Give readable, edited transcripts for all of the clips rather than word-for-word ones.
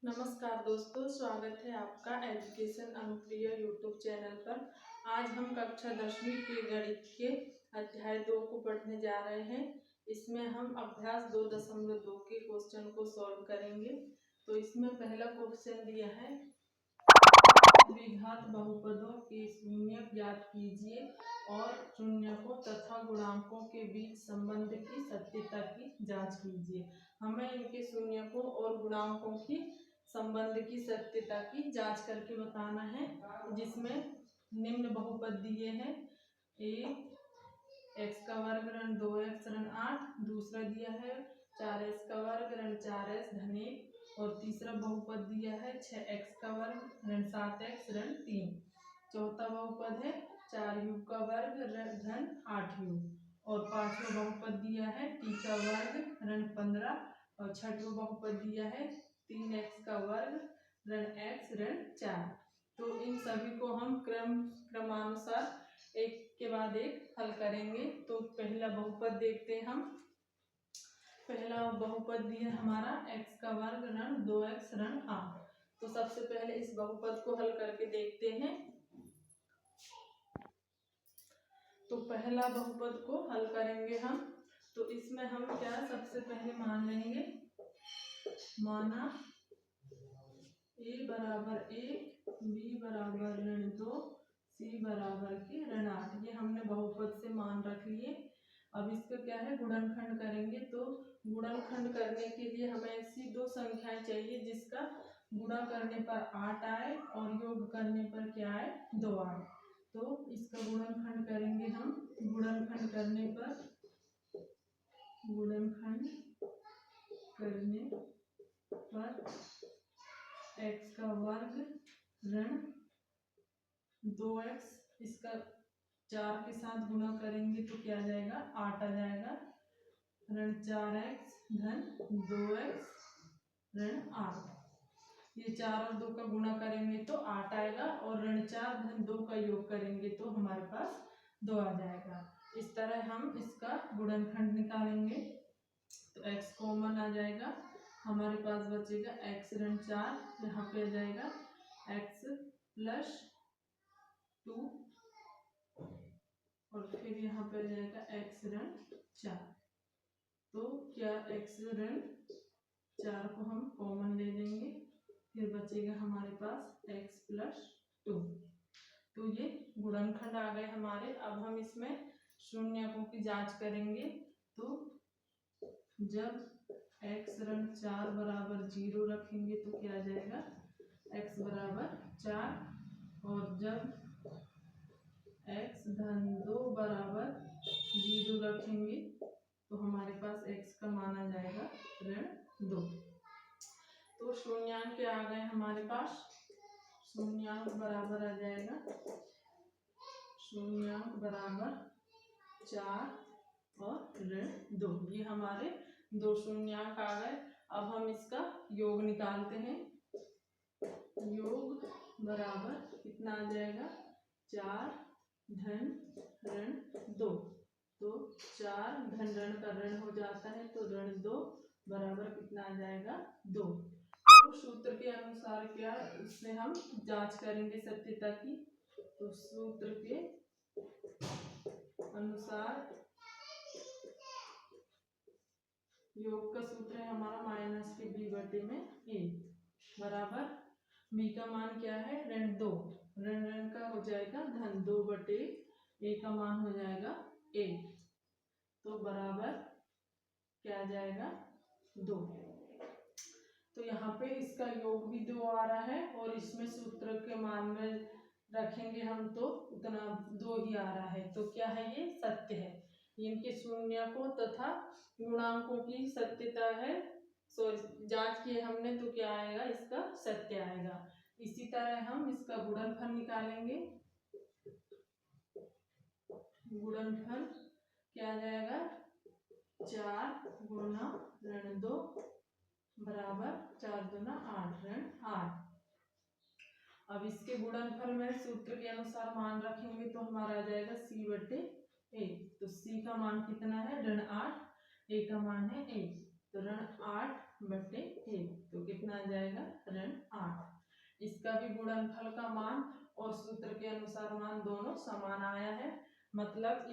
नमस्कार दोस्तों, स्वागत है आपका एजुकेशन अनुप्रिय यूट्यूब चैनल पर। आज हम कक्षा 10वीं के गणित के अध्याय 2 को पढ़ने जा रहे हैं। इसमें हम अभ्यास 2.2 के क्वेश्चन को सॉल्व करेंगे। तो इसमें पहला क्वेश्चन दिया है, द्विघात बहुपदों के शून्य ज्ञात कीजिए और शून्यकों तथा गुणांकों के बीच संबंध की सत्यता की जांच कीजिए। हमें इनके शून्यकों और गुणांकों की संबंध की सत्यता की जांच करके बताना है, जिसमें निम्न बहुपद दिए हैं। एक एक्स का वर्ग ऋण 2x ऋण 8, दूसरा दिया है 4x का वर्ग ऋण 4s धन 1 और तीसरा बहुपद दिया है 6x का वर्ग ऋण 7x ऋण 3। चौथा बहुपद है 4u का वर्ग धन 8u और पांचवा बहुपद दिया है t का वर्ग ऋण 15 और छठवां बहुपद दिया है 3x का वर्ग ऋण x ऋण 4। तो इन सभी को हम क्रमानुसार एक के बाद एक हल करेंगे। तो पहला बहुपद देखते हैं हम। पहला बहुपद दिया हमारा x का वर्ग ऋण 2x ऋण 8। तो सबसे पहले इस बहुपद को हल करके देखते हैं। तो पहला बहुपद को हल करेंगे हम। तो इसमें हम क्या सबसे पहले मान लेंगे, माना a बराबर 1, b बराबर ऋण 2, c बराबर के ऋण 8। ये हमने बहुपद से मान रख लिए। अब इसका क्या है, गुणनखंड करेंगे। तो गुणनखंड करने के लिए हमें ऐसी दो संख्याएं चाहिए जिसका गुणा करने पर 8 आए और योग करने पर क्या आए, 2 आए। तो इसका गुणनखंड करेंगे हम। गुणनखंड करने पर x का वर्ग ऋण 2x, इसका 4 के साथ गुणा करेंगे तो क्या आ जाएगा, 8 आ जाएगा। ऋण 4x धन 2x ऋण 8। ये 4 और 2 का गुणा करेंगे तो 8 आएगा और ऋण 4 धन 2 का योग करेंगे तो हमारे पास 2 आ जाएगा। इस तरह हम इसका गुणनखंड निकालेंगे। तो x कॉमन आ जाएगा, हमारे पास बचेगा x ऋण 4, यहाँ पे आ जाएगा x प्लस 2 और फिर यहाँ पे आ जाएगा x ऋण 4। तो क्या x ऋण 4 को हम कॉमन ले लेंगे, फिर बचेगा हमारे पास x प्लस 2। तो ये गुणनखंड आ गए हमारे। अब हम इसमें शून्यकों की जांच करेंगे। तो जब x ऋण 4 बराबर 0 रखेंगे तो क्या आ जाएगा, x बराबर 4 और जब x धन 2 बराबर 0 रखेंगे तो हमारे पास x का मान आ जाएगा ऋण 2। तो शून्यांक क्या आ गए हमारे पास, शून्यांक बराबर आ जाएगा, शून्यांक बराबर 4 और ऋण 2। ये हमारे दो शून्यांक आ गए। अब हम इसका योग निकालते हैं। योग बराबर कितना आ जाएगा, 4 धन ऋण 2। तो 4 धन ऋण का ऋण हो जाता है तो ऋण 2 बराबर कितना आ जाएगा, 2। तो सूत्र के अनुसार क्या, इससे हम जांच करेंगे सत्यता की। तो सूत्र के अनुसार योग का सूत्र है हमारा माइनस के b बटे में a बराबर b का मान क्या है, ऋण 2, ऋण ऋण का हो जाएगा धन 2 बटे a का मान हो जाएगा 1। तो बराबर क्या आ जाएगा, 2। तो यहाँ पे इसका योग भी 2 आ रहा है और इसमें सूत्र के मान में रखेंगे हम तो उतना 2 ही आ रहा है। तो क्या है, ये सत्य है। इनके शून्यकों तथा गुणांकों की सत्यता है, जांच किए हमने तो क्या आएगा, इसका सत्य आएगा। इसी तरह हम इसका गुणनफल निकालेंगे। गुणनफल क्या आ जाएगा, 4 गुना ऋण 2 बराबर 4 दूना 8 ऋण 8। अब इसके गुणनफल में सूत्र के अनुसार मान रखेंगे तो हमारा आ जाएगा c बटे a। तो c का मान कितना है, ऋण 8, a का मान है 1। तो ऋण 8 8/1, तो कितना आ जाएगा ऋण 8। इसका भी गुणनफल का मान और सूत्र के अनुसार मान दोनों समान आया है, मतलब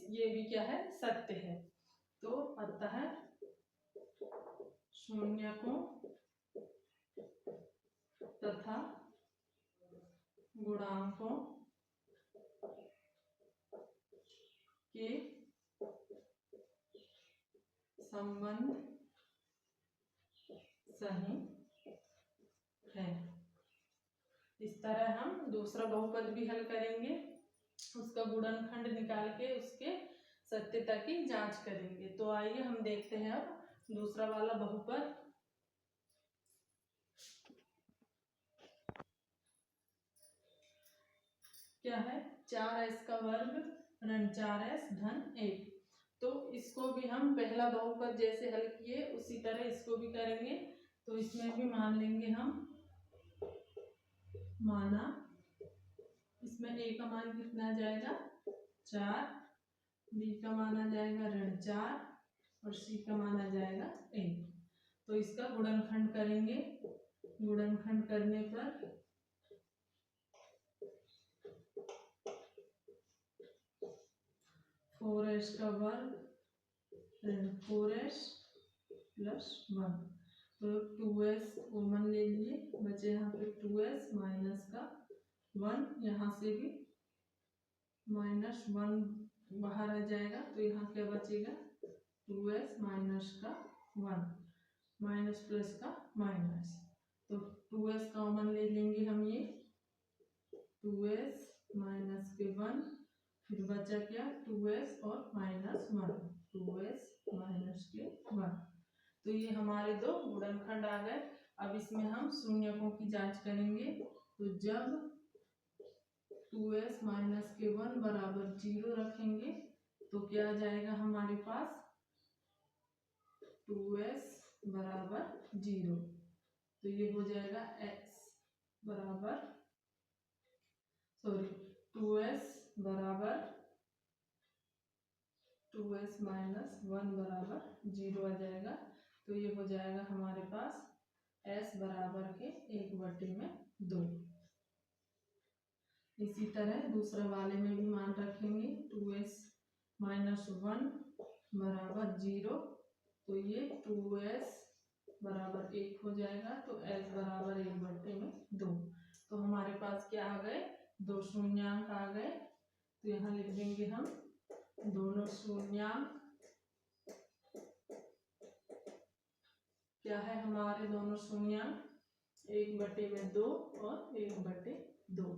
ये भी क्या है, सत्य है। तो अतः शून्यकों तथा गुणांकों के संबंध सही है। इस तरह हम दूसरा बहुपद भी हल करेंगे, उसका गुणनखंड निकाल के उसके सत्यता की जांच करेंगे। तो आइए हम देखते हैं अब दूसरा वाला बहुपद। क्या है, 4s का वर्ग ऋण 4s धन 1। तो इसको भी हम पहला बहुपद जैसे हल किए उसी तरह इसको भी करेंगे। तो इसमें भी मान लेंगे हम, माना इसमें a का मान कितना आ जाएगा 4, b का मान आ जाएगा ऋण 4 और c का मान आ जाएगा 1। तो इसका गुणनखंड करेंगे। गुणनखंड करने पर 4s का वर्ग ऋण 4s प्लस 1। तो 2s कॉमन ले लिए, बचे यहाँ पे 2s माइनस का 1, यहाँ से भी -1 बाहर आ जाएगा। तो यहाँ क्या बचेगा 2s माइनस का 1, माइनस प्लस का माइनस। तो 2s कॉमन ले लेंगे हम, ये 2s माइनस के 1, फिर बचा क्या 2s और -1, 2s माइनस के 1। तो ये हमारे दो गुणनखंड आ गए। अब इसमें हम शून्यकों की जांच करेंगे। तो जब 2s माइनस के 1 बराबर 0 रखेंगे तो क्या आ जाएगा हमारे पास 2s बराबर 0। तो ये हो जाएगा x बराबर 2s बराबर 2s माइनस 1 बराबर 0 आ जाएगा। तो ये हो जाएगा हमारे पास s बराबर के 1/2। इसी तरह दूसरे वाले में भी मान रखेंगे 2s माइनस 1 बराबर 0। तो ये 2s बराबर 1 हो जाएगा। तो s बराबर 1/2। तो हमारे पास क्या आ गए, दो शून्यांक आ गए। तो यहाँ लिख देंगे हम दोनों शून्यांक। क्या है हमारे दोनों शून्यांक 1/2 और 1/2।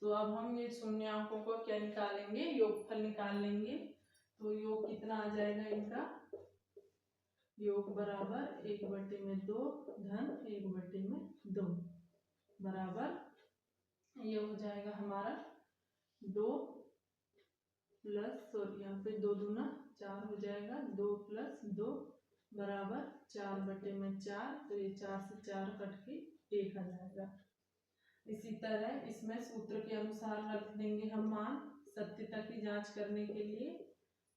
तो अब हम ये शून्यांकों को क्या निकालेंगे, योगफल निकाल लेंगे। तो योग कितना आ जाएगा इनका, योग बराबर 1/2 धन 1/2 बराबर, ये हो जाएगा हमारा 2 प्लस, और यहाँ पे 2 दूना 4 हो जाएगा, 2 + 2 बराबर 4/4। तो ये 4 से 4 कट के 1 आ जाएगा। इसी तरह इसमें सूत्र के अनुसार रख देंगे हम मान सत्यता की जांच करने के लिए।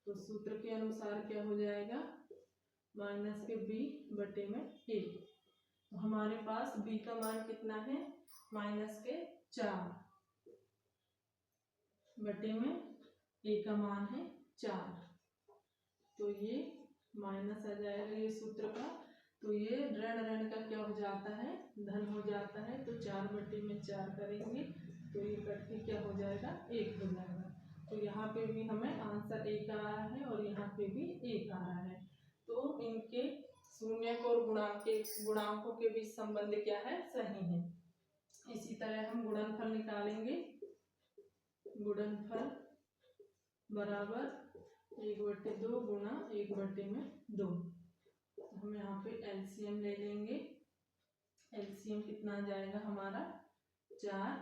तो सूत्र के अनुसार क्या हो जाएगा, माइनस के b/1। तो हमारे पास b का मान कितना है, -4 बटे में a का मान है 4। तो ये माइनस आ जाएगा ये सूत्र का। तो ये ऋण का क्या हो जाता है, धन हो जाता है। तो 4/4 करेंगे तो ये कट के क्या हो जाएगा 1 हो जाएगा। तो यहाँ पे भी हमें आंसर 1 आ रहा है और यहाँ पे भी 1 आ रहा है। तो इनके शून्यक और गुणांकों के बीच संबंध क्या है, सही है। इसी तरह हम गुणनफल निकालेंगे। गुणनफल बराबर 1/2 गुणा 1/2। हम यहाँ पे एलसीएम ले लेंगे। एलसीएम कितना आ जाएगा हमारा 4/,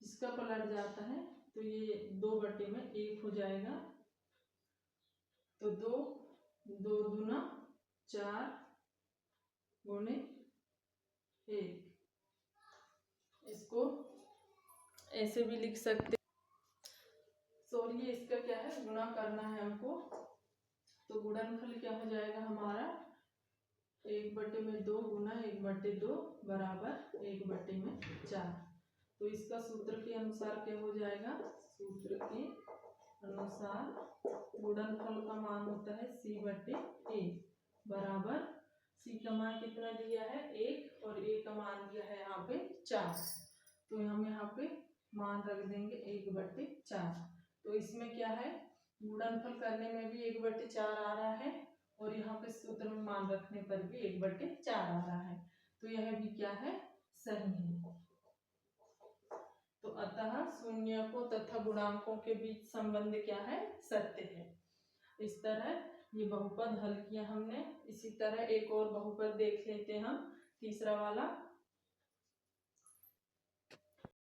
इसका पलट जाता है तो ये 2/1 हो जाएगा। तो 2 दूना 4 गुणे 1, इसको ऐसे भी लिख सकते। सॉरी, इसका क्या है, गुणा करना है हमको। तो गुणनफल क्या हो जाएगा हमारा 1/2 गुना 1/2 बराबर 1/4। तो इसका सूत्र के अनुसार क्या हो जाएगा, सूत्र के अनुसार गुणनफल का मान होता है C/A बराबर, C का मान कितना दिया है 1 और A का मान दिया है यहाँ पे 4। तो हम यहाँ पे मान रख देंगे 1/4। तो इसमें क्या है, गुणनफल करने में भी 1/4 आ रहा है और यहाँ पे सूत्र में मान रखने पर भी 1/4 आ रहा है। तो यह भी क्या है, सही है। तो अतः शून्यकों तथा गुणांकों के बीच संबंध क्या है, सत्य है। इस तरह ये बहुपद हल किया हमने। इसी तरह एक और बहुपद देख लेते हैं हम, तीसरा वाला।